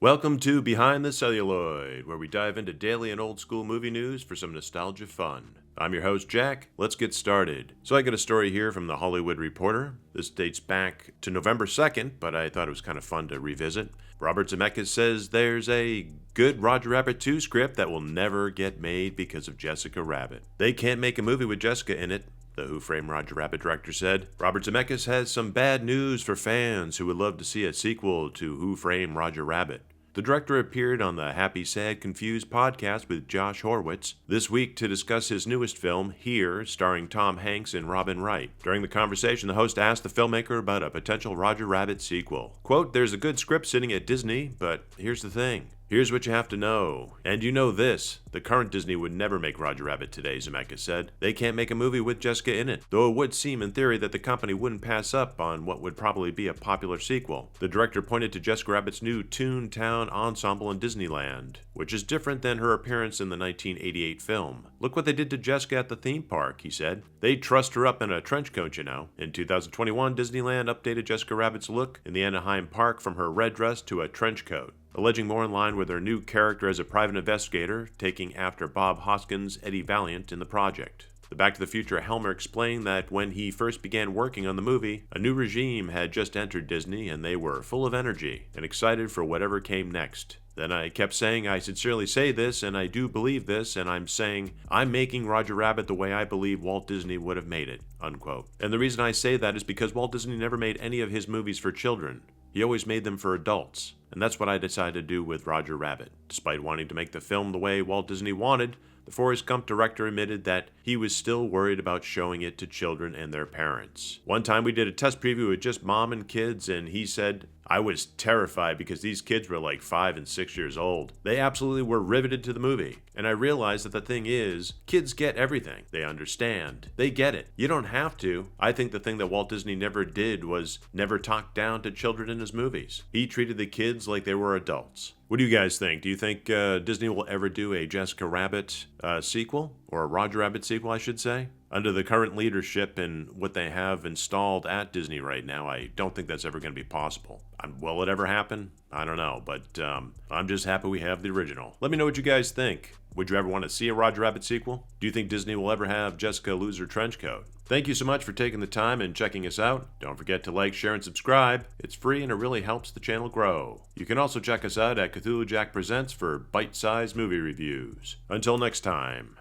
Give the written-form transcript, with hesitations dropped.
Welcome to Behind the Celluloid, where we dive into daily and old school movie news for some nostalgia fun. I'm your host, Jack. Let's get started. So I got a story here from The Hollywood Reporter. This dates back to November 2nd, but I thought it was kind of fun to revisit. Robert Zemeckis says there's a good Roger Rabbit 2 script that will never get made because of Jessica Rabbit. They can't make a movie with Jessica in it, the Who Framed Roger Rabbit director said. Robert Zemeckis has some bad news for fans who would love to see a sequel to Who Framed Roger Rabbit. The director appeared on the Happy, Sad, Confused podcast with Josh Horowitz this week to discuss his newest film, Here, starring Tom Hanks and Robin Wright. During the conversation, the host asked the filmmaker about a potential Roger Rabbit sequel. Quote, "There's a good script sitting at Disney, but here's the thing. Here's what you have to know. And you know this. The current Disney would never make Roger Rabbit today," Zemeckis said. "They can't make a movie with Jessica in it, though it would seem in theory that the company wouldn't pass up on what would probably be a popular sequel." The director pointed to Jessica Rabbit's new Toontown ensemble in Disneyland, which is different than her appearance in the 1988 film. "Look what they did to Jessica at the theme park," he said. "They trussed her up in a trench coat, you know." In 2021, Disneyland updated Jessica Rabbit's look in the Anaheim park from her red dress to a trench coat, alleging more in line with her new character as a private investigator, taking after Bob Hoskins' Eddie Valiant in the project. The Back to the Future Helmer explained that when he first began working on the movie, a new regime had just entered Disney and they were full of energy and excited for whatever came next. Then I kept saying, I sincerely say this, and I do believe this, and I'm saying, I'm making Roger Rabbit the way I believe Walt Disney would have made it, unquote. And the reason I say that is because Walt Disney never made any of his movies for children. He always made them for adults. And that's what I decided to do with Roger Rabbit. Despite wanting to make the film the way Walt Disney wanted, the Forrest Gump director admitted that he was still worried about showing it to children and their parents. One time we did a test preview with just mom and kids, and he said, "I was terrified because these kids were like 5 and 6 years old. They absolutely were riveted to the movie. And I realized that the thing is, kids get everything. They understand. They get it. You don't have to." I think the thing that Walt Disney never did was never talk down to children in his movies. He treated the kids like they were adults. What do you guys think? Do you think Disney will ever do a Jessica Rabbit sequel? Or a Roger Rabbit sequel, I should say? Under the current leadership and what they have installed at Disney right now, I don't think that's ever going to be possible. Will it ever happen? I don't know, but I'm just happy we have the original. Let me know what you guys think. Would you ever want to see a Roger Rabbit sequel? Do you think Disney will ever have Jessica lose her trench coat? Thank you so much for taking the time and checking us out. Don't forget to like, share, and subscribe. It's free and it really helps the channel grow. You can also check us out at Cthulhu Jack Presents for bite-sized movie reviews. Until next time.